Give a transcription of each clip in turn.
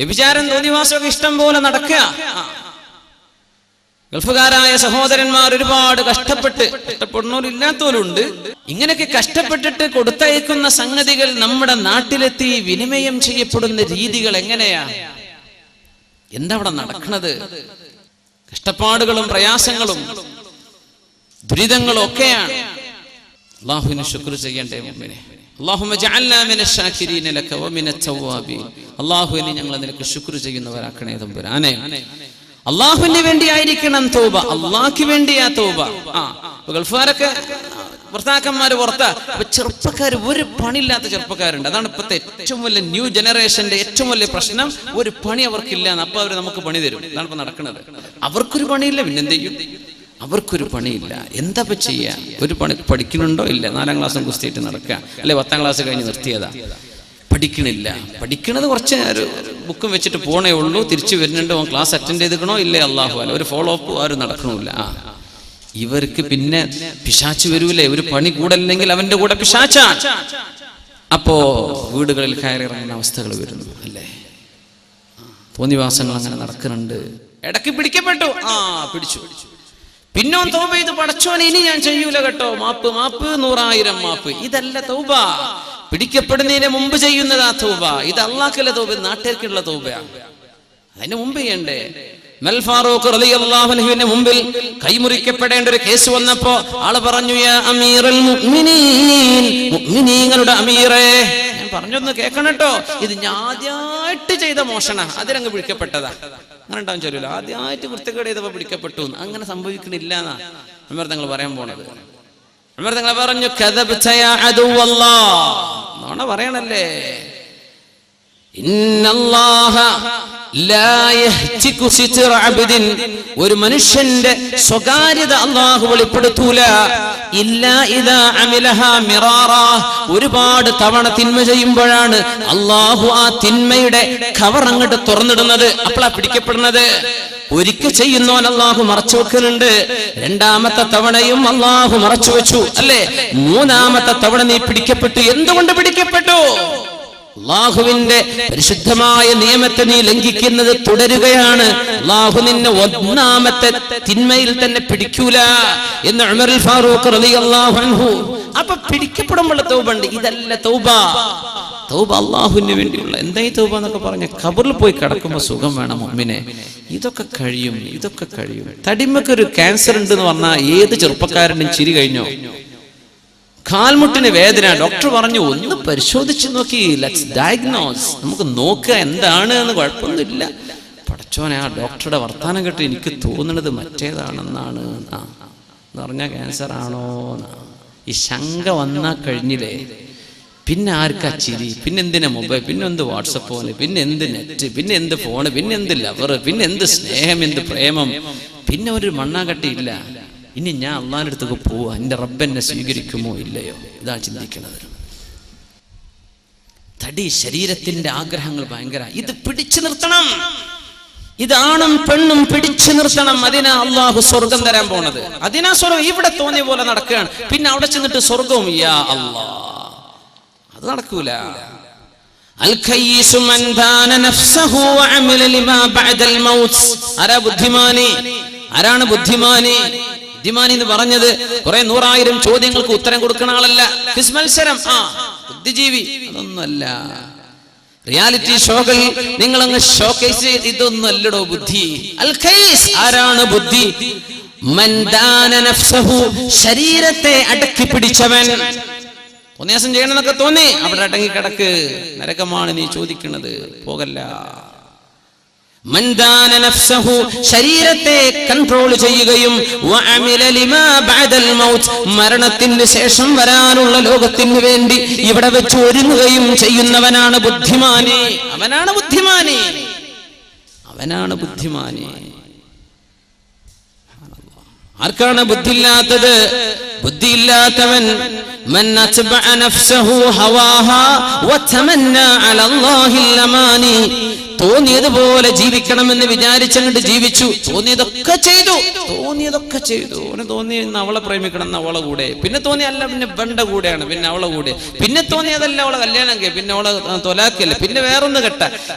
വ്യഭിചാരം തോന്നിവാസമൊക്കെ ഇഷ്ടം പോലെ നടക്കുക. ഗൾഫുകാരായ സഹോദരന്മാർ ഒരുപാട് കഷ്ടപ്പെടുന്നവരില്ലാത്തവരുണ്ട്. ഇങ്ങനെയൊക്കെ കഷ്ടപ്പെട്ടിട്ട് കൊടുത്തയക്കുന്ന സംഗതികൾ നമ്മുടെ നാട്ടിലെത്തി വിനിമയം ചെയ്യപ്പെടുന്ന രീതികൾ എങ്ങനെയാ? എന്താ അവിടെ നടക്കുന്നത്? കഷ്ടപ്പാടുകളും പ്രയാസങ്ങളും ദുരിതങ്ങളും ഒക്കെയാണ്. അല്ലാഹുവിനെ ശുക്ർ ചെയ്യണ്ടേ മുഅ്മിനെ. അല്ലാഹുമ്മ ജഅൽനാ മിനശ് ശാകിരീന ലക വമിനത് തവ്വാബീൻ. അല്ലാഹുവിനെ ഞങ്ങൾ നിനക്ക് ശുക്ർ ചെയ്യുന്നവരാക്കണേ തമ്പുരാനെ. അള്ളാഹുവിന് വേണ്ടിയായിരിക്കണം തൗബ, അള്ളാഹ്ക്ക് വേണ്ടിയാ തൗബ. ഗൾഫുകാരൊക്കെ ഭർത്താക്കന്മാര് പുറത്താ. ഇപ്പൊ ചെറുപ്പക്കാർ, ഒരു പണിയില്ലാത്ത ചെറുപ്പക്കാരുണ്ട്. അതാണ് ഇപ്പോഴത്തെ ഏറ്റവും വലിയ ന്യൂ ജനറേഷന്റെ ഏറ്റവും വലിയ പ്രശ്നം. ഒരു പണി അവർക്കില്ല. അപ്പൊ അവര് നമുക്ക് പണി തരും. അതാണ് ഇപ്പൊ നടക്കുന്നത്. അവർക്കൊരു പണിയില്ല, പിന്നെന്ത് ചെയ്യും? അവർക്കൊരു പണിയില്ല. എന്താ ഇപ്പൊ ചെയ്യാ? ഒരു പണി പഠിക്കുന്നുണ്ടോ? ഇല്ല. 4ാം ക്ലാസ്സും കുസ്തിയിട്ട് നടക്കുക, അല്ലെ 10ാം ക്ലാസ് കഴിഞ്ഞ് നിർത്തിയതാ. പഠിക്കണില്ല. പഠിക്കണത് കുറച്ച് ബുക്കും വെച്ചിട്ട് പോണേ ഉള്ളൂ. തിരിച്ചു വരുന്നുണ്ട്, ക്ലാസ് അറ്റൻഡ് ചെയ്തിക്കണോ ഇല്ലേ അല്ലാഹു അല്ല. ഒരു ഫോളോ അപ്പ് ആരും നടക്കണില്ല. ഇവർക്ക് പിന്നെ പിശാച്ച് വരൂലേ? ഒരു പണി കൂടല്ലെങ്കിൽ അവന്റെ കൂടെ പിശാച്ചാ. അപ്പോ വീടുകളിൽ കയറിയിറങ്ങുന്ന അവസ്ഥകൾ വരുന്നു, അല്ലേ? തോന്നിവാസങ്ങൾ അങ്ങനെ നടക്കുന്നുണ്ട്. ഇടയ്ക്ക് പിടിക്കപ്പെട്ടു, പിടിച്ചു. പിന്നോ തൗബ ചെയ്ത്, പടച്ചോനെ ഇനി ഞാൻ ചെയ്യൂല കേട്ടോ, മാപ്പ് മാപ്പ്, 100,000 മാപ്പ്. ഇതല്ല തൗബ. പിടിക്കപ്പെടുന്നതിന് മുമ്പ് ചെയ്യുന്നതാ തൗബ. ഇത് അള്ളാഹ്ക്കുള്ള തൗബ, നാട്ടുകാർക്കുള്ള തൗബയാണ്. അതിന് മുമ്പ് ചെയ്യണ്ടേ? ഉമർ ഫാറൂഖ് റളിയല്ലാഹു അൻഹുവിന്റെ മുമ്പിൽ കൈമുറിക്കപ്പെടേണ്ട ഒരു കേസ് വന്നപ്പോ ആള് പറഞ്ഞു, യാ അമീറുൽ മുഅ്മിനീൻ, മുഅ്മിനീങ്ങളുടെ അമീറേ, ഞാൻ പറഞ്ഞൊന്ന് കേൾക്കണം കേട്ടോ, ഇത് ഞാൻ ആദ്യമായിട്ട് ചെയ്ത മോഷണ, അതിലങ്ങ് പിടിക്കപ്പെട്ടതാ. അങ്ങനെ ഉണ്ടാവും ചൊല്ലൂല, ആദ്യമായിട്ട് വൃത്തികേട് ചെയ്തപ്പോ പിടിക്കപ്പെട്ടു. അങ്ങനെ സംഭവിക്കണില്ല എന്നാ ഉമർ തങ്ങൾ പറയാൻ പോണത്. ഉമർ തങ്ങൾ പറഞ്ഞു, കദബ്ത യാ അദുവല്ലാഹ്, നോണ പറയണല്ലേ. ഇന്നല്ലാഹ ലാ യഹ്തികു സിത്ര അബ്ദിൻ, ഒരു മനുഷ്യന്റെ സ്വകാര്യത അല്ലാഹു വെളിപ്പെടുത്തൂല. ഇല്ലാ ഇദാ അമിലഹാ മിറാറാ, ഒരുപാട് തവണ തിന്മ ചെയ്യുമ്പോഴാണ് അല്ലാഹു ആ തിന്മയുടെ കവർ അങ്ങോട്ട് തുറന്നിടുന്നത്. അപ്പോഴാ പിടിക്കപ്പെടുന്നത്. ഒരിക്കൽ ചെയ്യുന്നവൻ അല്ലാഹു മറച്ചു വെക്കുന്നുണ്ട്. 2ാമത്തെ തവണയും അല്ലാഹു മറച്ചു വെച്ചു, അല്ലേ? 3ാമത്തെ തവണ നീ പിടിക്കപ്പെട്ടു. എന്തുകൊണ്ട് പിടിക്കപ്പെട്ടു? അല്ലാഹുവിന്റെ പരിശുദ്ധമായ നിയമത്തെ നീ ലംഘിക്കുന്നത് തുടരുകയാണ്. അല്ലാഹു നിന്നെ 1ാമത്തെ തിന്മയിൽ തന്നെ പിടിക്കൂല എന്ന് ഉമർ ഫാറൂഖ് റളിയല്ലാഹു അൻഹു. അപ്പൊ പിടിക്കപ്പെടുമ്പോൾ തൗബ ഉണ്ട്. ഇതല്ല തൗബ. തൗബ അല്ലാഹുവിന് വേണ്ടിയുള്ള. എന്താ ഈ തൗബ എന്നൊക്കെ പറഞ്ഞ ഖബറിൽ പോയി കിടക്കുമ്പോൾ സുഖം വേണം മുഅ്മിനെ. ഇതൊക്കെ കഴിയും, ഇതൊക്കെ കഴിയും. തടിമക്കൊരു ക്യാൻസർ ഉണ്ട് എന്ന് പറഞ്ഞാൽ ഏത് ചെറുപ്പക്കാരനും ചിരി കഴിഞ്ഞോ? കാൽമുട്ടിന് വേദന, ഡോക്ടർ പറഞ്ഞു ഒന്ന് പരിശോധിച്ച് നോക്കി, ലെറ്റ്സ് ഡയഗ്നോസ്, നമുക്ക് നോക്കുക എന്താണ് എന്ന്. കുഴപ്പമൊന്നുമില്ല. പടച്ചോനെ, ആ ഡോക്ടറുടെ വർത്താനം കേട്ട് എനിക്ക് തോന്നുന്നത് മറ്റേതാണെന്നാണ് എന്ന് പറഞ്ഞാൽ ക്യാൻസർ ആണോ? ഈ ശങ്ക വന്നാൽ കഴിഞ്ഞില്ലേ, പിന്നെ ആർക്കാ ചിരി? പിന്നെ എന്തിനാ മൊബൈൽ? പിന്നെ എന്ത് വാട്സപ്പ് ഫോണ്? പിന്നെ എന്ത് നെറ്റ്? പിന്നെ എന്ത് ഫോണ്? പിന്നെ എന്ത് ലവർ? പിന്നെ എന്ത് സ്നേഹം? എന്ത് പ്രേമം? പിന്നെ ഒരു മണ്ണാകട്ടിയില്ല. ഇനി ഞാൻ അള്ളാഹിന്റെ അടുത്തേക്ക് പോവാ, എൻ്റെ റബ്ബെന്നെ സ്വീകരിക്കുമോ ഇല്ലയോ? ഇതാ ചിന്തിക്കുന്നത്. തടി, ശരീരത്തിന്റെ ആഗ്രഹങ്ങൾ ഭയങ്കര. ഇത് പിടിച്ചു നിർത്തണം. ഇതാണും പെണ്ണും പിടിച്ചു നിർത്തണം. അതിനാ അള്ളാഹു സ്വർഗം തരാൻ പോണത്. അതിനാ സ്വർഗം. ഇവിടെ തോന്നിയ പോലെ നടക്കുകയാണ്. പിന്നെ അവിടെ ചെന്നിട്ട് സ്വർഗവും യാ അല്ലാ, അത് നടക്കൂല. അൽ ഖയ്യിസു മൻ ദാന നഫ്സഹു വഅമില ലിമാ ബഅദൽ മൗത്ത്. ആരാ ബുദ്ധിമാനി? ആരാണ് ബുദ്ധിമാനി? ബുദ്ധിമാനി എന്ന് പറഞ്ഞത് കുറെ 100,000 ചോദ്യങ്ങൾക്ക് ഉത്തരം കൊടുക്കുന്ന ആളല്ല. ക്വിസ് മത്സരം, ബുദ്ധിജീവി അതൊന്നുമല്ല. റിയാലിറ്റി ഷോകൾ നിങ്ങളങ്ങ് ഷോക്കേസ്, ഇതൊന്നും അല്ലടോ ബുദ്ധി. അൽ ഖയ്യിസ്, ആരാണ് ബുദ്ധി? മൻ ദാന നഫ്സഹു, ശരീരത്തെ അടക്കി പിടിച്ചവൻ. തോന്നിയാസം ചെയ്യണമെന്നൊക്കെ തോന്നി, അവിടെ അടങ്ങി കിടക്ക്, നരകമാണ് നീ ചോദിക്കുന്നത്, പോകല്ല. മൻ ദാന നഫ്സഹു, ശരീരത്തെ കൺട്രോൾ ചെയ്യുകയും വഅമില ലിമാ ബഅദൽ മൗത്ത്, മരണത്തിന് ശേഷം വരാനുള്ള ലോകത്തിന് വേണ്ടി ഇവിടെ വെച്ച് ഒരുങ്ങുകയും ചെയ്യുന്നവനാണ് ബുദ്ധിമാനി. അവനാണ് ബുദ്ധിമാനി, അവനാണ് ബുദ്ധിമാനി. ആർക്കാണ് ബുദ്ധിയില്ലാത്തത്? ബുദ്ധിയില്ലാത്തവൻ മൻ അത്ബഅ നഫ്സഹു ഹവാഹാ വതമന്നാ അലല്ലാഹിൽ അമാനി. തോന്നിയതുപോലെ ജീവിക്കണമെന്ന് വിചാരിച്ചങ്ങോട്ട് ജീവിച്ചു. തോന്നിയതൊക്കെ ചെയ്തു. അവന് തോന്നി അവളെ പ്രേമിക്കണം എന്ന് അവളെ കൂടെ, പിന്നെ തോന്നി അല്ല പിന്നെ ബണ്ട കൂടെയാണ്, പിന്നെ അവളെ കൂടെ, പിന്നെ തോന്നിയതല്ല അവളെ കല്യാണം, പിന്നെ അവളെ തൊലാക്കല്ലേ, പിന്നെ വേറൊന്ന് കെട്ട.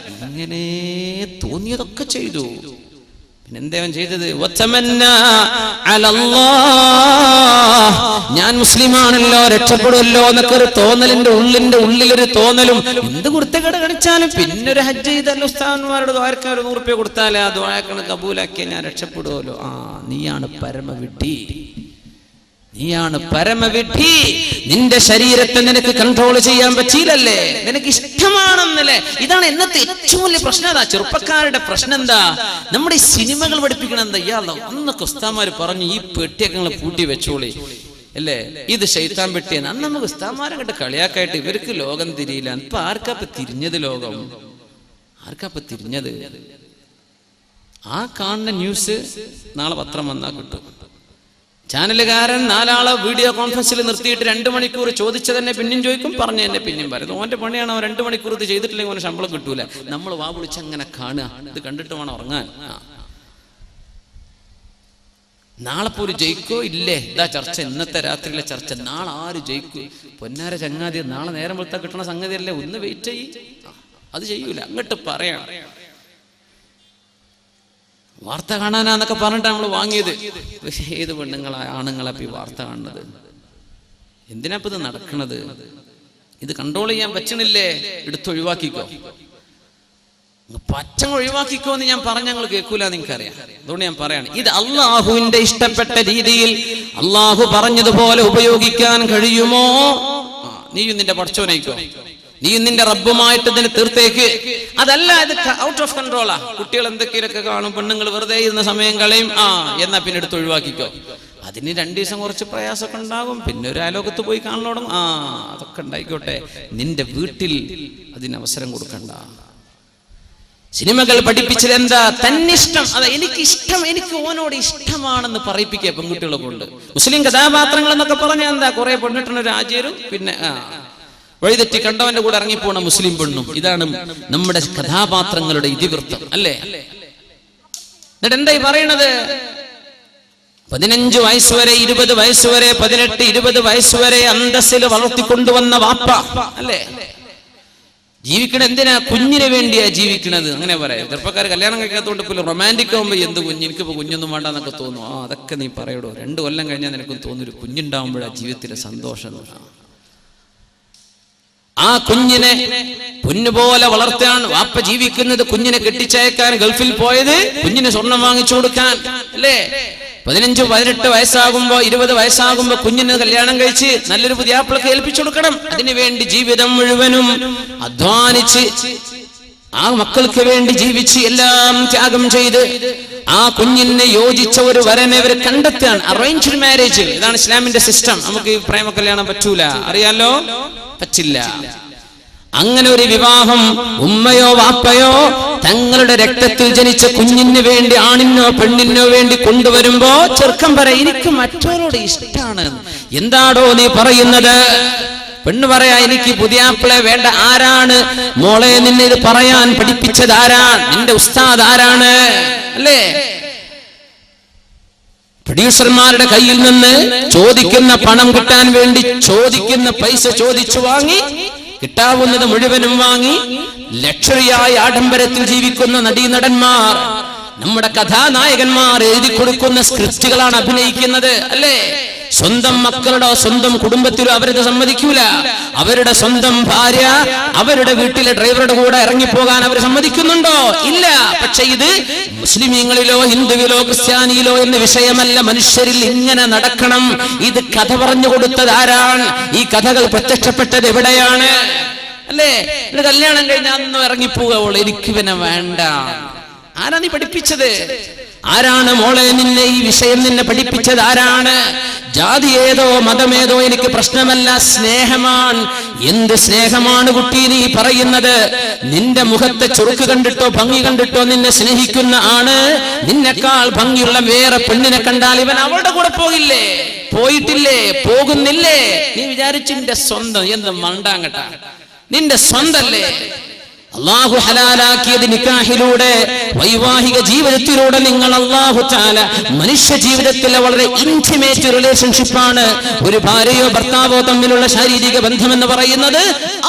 ഇങ്ങനെ തോന്നിയതൊക്കെ ചെയ്തു. പിന്നെന്താ അവൻ ചെയ്തത്? ഞാൻ മുസ്ലിമാണല്ലോ, രക്ഷപ്പെടുമല്ലോ എന്നൊക്കെ ഒരു തോന്നലിന്റെ ഉള്ളിലൊരു തോന്നലും. എന്ത് കുർത്തക്കേട് കാണിച്ചാലും പിന്നെ ഒരു ഹജ്ജ് ചെയ്തല്ലോ, ഉസ്താദന്മാരോട് ദ്വാരക്കാൻ ഒരു 100 രൂപ കൊടുത്താലേ ആ ദ്വാരക്കണ് കബൂലാക്കിയ ഞാൻ രക്ഷപ്പെടുമല്ലോ. നീയാണ് പരമവിഡ്ഢി, നീയാണ് പരമവിഡ്ഢി. നിന്റെ ശരീരത്തെ നിനക്ക് കൺട്രോൾ ചെയ്യാൻ പറ്റിയില്ലല്ലേ, നിനക്ക് ഇഷ്ടമാണെന്നല്ലേ. ഇതാണ് ഇന്നത്തെ ഏറ്റവും വലിയ പ്രശ്നം. അതാ ചെറുപ്പക്കാരുടെ പ്രശ്നം. എന്താ നമ്മുടെ ഈ സിനിമകൾ പഠിപ്പിക്കണം? എന്താ ഇയാളോ അന്നൊക്കെ ഉസ്താദ്മാര് പറഞ്ഞു ഈ പെട്ടിയൊക്കെ പൂട്ടി വെച്ചോളി അല്ലേ, ഇത് ശൈത്താൻ പെട്ടിയെന്ന്. അന്ന് നമുക്ക് ഉസ്താദ്മാരെ കണ്ട് കളിയാക്കായിട്ട് ഇവർക്ക് ലോകം തിരിയില്ല. ഇപ്പൊ ആർക്കാപ്പ തിരിഞ്ഞത്? ലോകം ആർക്കാപ്പ തിരിഞ്ഞത്? ആ കാണുന്ന ന്യൂസ് നാളെ പത്രം വന്നാൽ കിട്ടും. ചാനലുകാരൻ 4 ആളെ വീഡിയോ കോൺഫറൻസിൽ നിർത്തിയിട്ട് 2 മണിക്കൂർ ചോദിച്ചതന്നെ പിന്നെയും ചോദിക്കും, പറഞ്ഞു തന്നെ പിന്നെയും പറയുന്നു. ഓന്റെ പണിയാണ്. അവൻ 2 മണിക്കൂർ ഇത് ചെയ്തിട്ടില്ലെങ്കിൽ അവന് ശമ്പളം കിട്ടൂല. നമ്മൾ വാ വിളിച്ച് അങ്ങനെ കാണുക, ഇത് കണ്ടിട്ട് വേണം ഉറങ്ങാൻ. നാളെ പോലും ജയിക്കോ ഇല്ലേ? ഇതാ ചർച്ച, ഇന്നത്തെ രാത്രിയിലെ ചർച്ച. നാളെ ആര് ജയിക്കും? പൊന്നാര ചങ്ങാതി, നാളെ നേരം വെളുത്താൽ കിട്ടണ സംഗതിയല്ലേ, ഒന്ന് വെയിറ്റ് ചെയ്യ്. അത് ചെയ്യൂല, അങ്ങോട്ട് പറയാം. വാർത്ത കാണാനാന്നൊക്കെ പറഞ്ഞിട്ട് നമ്മൾ വാങ്ങിയത്. ഏത് ആണുങ്ങളെ ഈ വാർത്ത കാണുന്നത്? എന്തിനാ ഇത് നടക്കണത്? ഇത് കൺട്രോൾ ചെയ്യാൻ പറ്റണില്ലേ? എടുത്തൊഴിവാക്കിക്കോ, പച്ചങ്ങ ഒഴിവാക്കിക്കോ എന്ന് ഞാൻ പറഞ്ഞ ഞങ്ങൾ കേൾക്കൂല, നിങ്ങൾക്കറിയാം. അതുകൊണ്ട് ഞാൻ പറയാണ്, ഇത് അള്ളാഹുവിന്റെ ഇഷ്ടപ്പെട്ട രീതിയിൽ അള്ളാഹു പറഞ്ഞതുപോലെ ഉപയോഗിക്കാൻ കഴിയുമോ? നീയും നിന്റെ പടച്ചോനേക്കോ, നീ നിന്റെ റബ്ബുമായിട്ട് ഇതിനെ തീർത്തേക്ക്. അതല്ല, ഇത് ഔട്ട് ഓഫ് കൺട്രോളാ. കുട്ടികൾ എന്തൊക്കെയൊക്കെ കാണും, പെണ്ണുങ്ങൾ വെറുതെ ഇരുന്ന സമയം കളയും. എന്നാ പിന്നെ എടുത്ത് ഒഴിവാക്കിക്കോ. അതിന് 2 ദിവസം കുറച്ച് പ്രയാസമൊക്കെ ഉണ്ടാകും, പിന്നെ ഒരു അലോകത്ത് പോയി കാണലോടും. അതൊക്കെ ഉണ്ടായിക്കോട്ടെ, നിന്റെ വീട്ടിൽ അതിന് അവസരം കൊടുക്കണ്ട. സിനിമകൾ പഠിപ്പിച്ചത് എന്താ? തന്നിഷ്ടം. അതാ എനിക്കിഷ്ടം, എനിക്ക് ഓനോട് ഇഷ്ടമാണെന്ന് പറയിപ്പിക്കുക പെൺകുട്ടികളെ കൊണ്ട്. മുസ്ലിം കഥാപാത്രങ്ങൾ എന്നൊക്കെ പറഞ്ഞാൽ എന്താ? കുറെ പെണ്ണിട്ടണ രാജ്യരും പിന്നെ വഴിതെറ്റി കണ്ടവന്റെ കൂടെ ഇറങ്ങിപ്പോണ മുസ്ലിം പെണ്ണും. ഇതാണ് നമ്മുടെ കഥാപാത്രങ്ങളുടെ ഇതിവൃത്തം അല്ലേ? എന്നിട്ട് എന്തായി പറയണത്? 15 വയസ്സുവരെ 20 വയസ്സുവരെ 18 20 വയസ്സുവരെ അന്തസ്സിൽ വളർത്തിക്കൊണ്ടുവന്ന വാപ്പ അല്ലേ? ജീവിക്കണ എന്തിനാ? കുഞ്ഞിന് വേണ്ടിയാ ജീവിക്കണത്. അങ്ങനെ പറയാം. ചെറുപ്പക്കാർ കല്യാണം കഴിക്കാത്തതുകൊണ്ട് ഇപ്പോൾ റൊമാൻറ്റിക് ആകുമ്പോൾ എന്ത് കുഞ്ഞ്, എനിക്കിപ്പോ കുഞ്ഞൊന്നും വേണ്ടെന്നൊക്കെ തോന്നും. അതൊക്കെ നീ പറയടോ. 2 കൊല്ലം കഴിഞ്ഞാൽ നിനക്കും തോന്നൊരു കുഞ്ഞുണ്ടാവുമ്പോഴാ ജീവിതത്തിലെ സന്തോഷം. ആ കുഞ്ഞിനെ പൊന്നുപോലെ വളർത്താൻ വാപ്പ ജീവിക്കുന്നത്. കുഞ്ഞിനെ കെട്ടിച്ചയക്കാൻ ഗൾഫിൽ പോയത് കുഞ്ഞിന് സ്വർണം വാങ്ങിച്ചു കൊടുക്കാൻ അല്ലേ? 15 18 വയസ്സാകുമ്പോ 20 വയസ്സാകുമ്പോ കുഞ്ഞിന് കല്യാണം കഴിച്ച് നല്ലൊരു പുതിയാപ്പിളക്ക് ഏൽപ്പിച്ചു കൊടുക്കണം. അതിനുവേണ്ടി ജീവിതം മുഴുവനും അധ്വാനിച്ച് ആ മക്കൾക്ക് വേണ്ടി ജീവിച്ച് എല്ലാം ത്യാഗം ചെയ്ത് ആ കുഞ്ഞിനെ യോജിച്ച ഒരു വരനെ അവർ കണ്ടെത്താൻ. അറേഞ്ച്ഡ് മാരേജ്, ഇതാണ് ഇസ്ലാമിന്റെ സിസ്റ്റം. നമുക്ക് ഈ പ്രേമ കല്യാണം പറ്റൂല, അറിയാലോ, പറ്റില്ല. അങ്ങനെ ഒരു വിവാഹം ഉമ്മയോ വാപ്പയോ തങ്ങളുടെ രക്തത്തിൽ ജനിച്ച കുഞ്ഞിന് വേണ്ടി, ആണിനോ പെണ്ണിനോ വേണ്ടി കൊണ്ടുവരുമ്പോ ചെറുക്കം പറയും, എനിക്ക് മറ്റവരോട് ഇഷ്ടമാണ്. എന്താടോ നീ പറയുന്നത്? പെണ്ണ് പറയാ, എനിക്ക് പുതിയാപ്പിളെ വേണ്ട. ആരാണ് മോളെ നിന്നെ ഇത് പറയാൻ പഠിപ്പിച്ചത്? ആരാണ് നിന്റെ ഉസ്താദ്? ആരാണ്? അല്ലേ? പ്രൊഡ്യൂസർമാരുടെ കയ്യിൽ നിന്ന് ചോദിക്കുന്ന പണം കിട്ടാൻ വേണ്ടി ചോദിക്കുന്ന പൈസ ചോദിച്ചു വാങ്ങി, കിട്ടാവുന്നത് മുഴുവനും വാങ്ങി ലക്ഷറിയായ ആഡംബരത്തിൽ ജീവിക്കുന്ന നടീനടന്മാർ, നമ്മുടെ കഥാനായകന്മാർ എഴുതി കൊടുക്കുന്ന സ്ക്രിപ്റ്റുകളാണ് അഭിനയിക്കുന്നത് അല്ലേ? സ്വന്തം മക്കളുടെ സ്വന്തം കുടുംബത്തിലോ അവരത് സമ്മതിക്കൂല. അവരുടെ സ്വന്തം ഭാര്യ അവരുടെ വീട്ടിലെ ഡ്രൈവറുടെ കൂടെ ഇറങ്ങിപ്പോകാൻ അവർ സമ്മതിക്കുന്നുണ്ടോ? ഇല്ല. പക്ഷെ ഇത് മുസ്ലിമീങ്ങളിലോ ഹിന്ദുവിലോ ക്രിസ്ത്യാനിയിലോ എന്ന വിഷയമല്ല. മനുഷ്യരിൽ ഇങ്ങനെ നടക്കണം. ഇത് കഥ പറഞ്ഞു കൊടുത്തത് ആരാണ്? ഈ കഥകൾ പ്രത്യക്ഷപ്പെട്ടത് എവിടെയാണ്? അല്ലേ? കല്യാണം കഴിഞ്ഞാൽ അന്ന് ഇറങ്ങിപ്പോവുള്ളൂ, എനിക്ക് പിന്നെ വേണ്ട. ആരാ നീ പഠിപ്പിച്ചത്? ആരാണ് മോളെ നിന്നെ ഈ വിഷയം നിന്നെ പഠിപ്പിച്ചത്? ആരാണ്? ജാതി ഏതോ മതമേതോ എനിക്ക് പ്രശ്നമല്ല, സ്നേഹമാണ്. എന്ത് സ്നേഹമാണ് കുട്ടി നീ പറയുന്നത്? നിന്റെ മുഖത്തെ ചുറുക്ക് കണ്ടിട്ടോ ഭംഗി കണ്ടിട്ടോ നിന്നെ സ്നേഹിക്കുന്ന ആണ് നിന്നെക്കാൾ ഭംഗിയുള്ള വേറെ പെണ്ണിനെ കണ്ടാൽ ഇവൻ അവളുടെ കൂടെ പോകില്ലേ? പോയിട്ടില്ലേ? പോകുന്നില്ലേ? നീ വിചാരിച്ചു നിന്റെ സ്വന്തം എന്ത് മണ്ടാങ്ങട്ട, നിന്റെ സ്വന്തല്ലേ? അല്ലാഹു ഹലാലാക്കിയത് നിക്കാഹിലൂടെ, വൈവാഹിക ജീവിതത്തിലൂടെ. നിങ്ങൾ അല്ലാഹു തആല മനുഷ്യ ജീവിതത്തിലെ വളരെ ഇന്റിമേറ്റ് റിലേഷൻഷിപ്പാണ് ഒരു ഭാര്യയോ ഭർത്താവോ തമ്മിലുള്ള ശാരീരിക ബന്ധം എന്ന് പറയുന്നത്.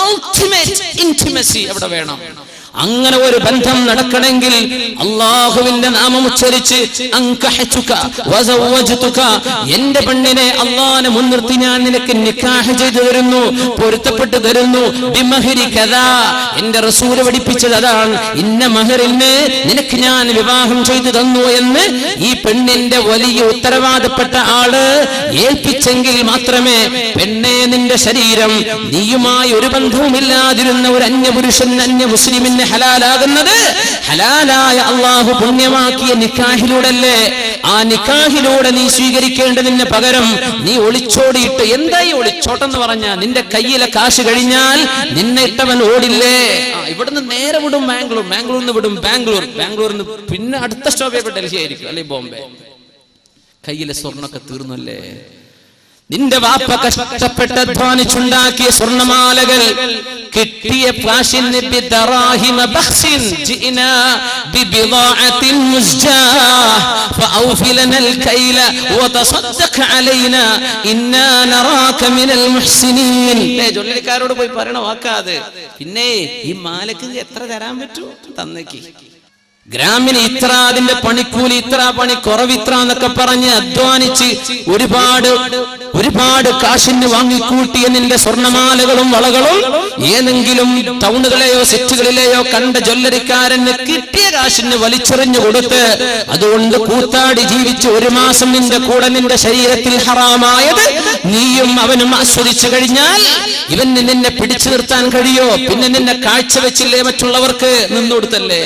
അൾട്ടിമേറ്റ് ഇന്റിമസി അവിടെ വേണം. അങ്ങനെ ഒരു ബന്ധം നടക്കണമെങ്കിൽ അല്ലാഹുവിന്റെ നാമം ഉച്ചരിച്ച് അൻകഹതുക വസവ്വജ്തുക, എന്റെ പെണ്ണിനെ അല്ലാഹുവിനെ മുൻനിർത്തി ഞാൻ നിനക്ക് നിക്കാഹ് ചെയ്തു തരുന്നു, പൊരുത്തപ്പെട്ടു തരുന്നു. ബിമഹരി കദാ, എന്റെ റസൂൽ പഠിപ്പിച്ചത് അതാണ്. ഇന്ന മഹറിന് നിനക്ക് ഞാൻ വിവാഹം ചെയ്തു തന്നു എന്ന് ഈ പെണ്ണിന്റെ വലിയ ഉത്തരവാദപ്പെട്ട ആള് ഏൽപ്പിച്ചെങ്കിൽ മാത്രമേ പെണ്ണെ നിന്റെ ശരീരം നീയുമായി ഒരു ബന്ധവുമില്ലാതിരുന്ന ഒരു അന്യപുരുഷൻ അന്യ മുസ്ലിമിന് ഹലാലാകുന്നത് ഹലാലായ അള്ളാഹു പുണ്യമാക്കിയ നിക്കാഹിലൂടല്ലേ. ആ നിക്കാഹിലൂടെ നീ സ്വീകരിക്കേണ്ടതിന് പകരം നീ ഒളിച്ചോടിയിട്ട്, എന്തായി ഒളിച്ചോട്ടെന്ന് പറഞ്ഞാ നിന്റെ കയ്യിലെ കാശ് കഴിഞ്ഞാൽ നിന്നെ ഇട്ടവൻ ഓടില്ലേ. ഇവിടുന്ന് നേരെ വിടും ബാംഗ്ലൂർ, ബാംഗ്ലൂരിൽ വിടും ബാംഗ്ലൂരിൽ പിന്നെ അടുത്ത സ്റ്റോപ്പ് ഡൽഹി ആയിരിക്കും, അല്ലെ ബോംബെ. കയ്യിലെ സ്വർണ്ണൊക്കെ തീർന്നല്ലേ. നിന്റെ വാപ്പ കഷ്ടപ്പെട്ട് അധ്വാനിച്ചുണ്ടാക്കിയ സ്വർണ്ണമാലകൾ കിട്ടിയ കാശിന് ബിദറാഹിമ ബഖ്സിൻ ജിനാ ബിബിദാഅത്തിൻ മുസ്ജാ ഫഔഫി ലനൽ കൈല വതസദ്ദഖ് അലൈനാ ഇന്നാ നറാക മിനൽ മുഹ്സിനീൻ. ജോലിക്കാരോട് പോയി പറയണ വാക്കാത്. പിന്നെ ഈ മാലക്ക് എത്ര തരാൻ പറ്റൂ തന്നേക്ക്. ഗ്രാമിന് ഇത്ര, അതിന്റെ പണിക്കൂലി ഇത്ര, പണി കുറവിത്ര എന്നൊക്കെ പറഞ്ഞ് അധ്വാനിച്ച് ഒരുപാട് കാശിന് വാങ്ങിക്കൂട്ടിയ നിന്റെ സ്വർണ്ണമാലകളും വളകളും ഏതെങ്കിലും ടൗണുകളെയോ സിറ്റികളിലെയോ കണ്ട ജ്വല്ലറിക്കാരന് കിട്ടിയ കാശിന് വലിച്ചെറിഞ്ഞു കൊടുത്ത് അതുകൊണ്ട് കൂത്താടി ജീവിച്ച് ഒരു മാസം നിന്റെ കൂടെ നിന്റെ ശരീരത്തിൽ ഹറാമായത് നീയും അവനും ആസ്വദിച്ചു കഴിഞ്ഞാൽ ഇവന് നിന്നെ പിടിച്ചു നിർത്താൻ കഴിയോ? പിന്നെ നിന്നെ കാഴ്ചവെച്ചില്ലേ മറ്റുള്ളവർക്ക് നിന്നുകൊടുത്തല്ലേ.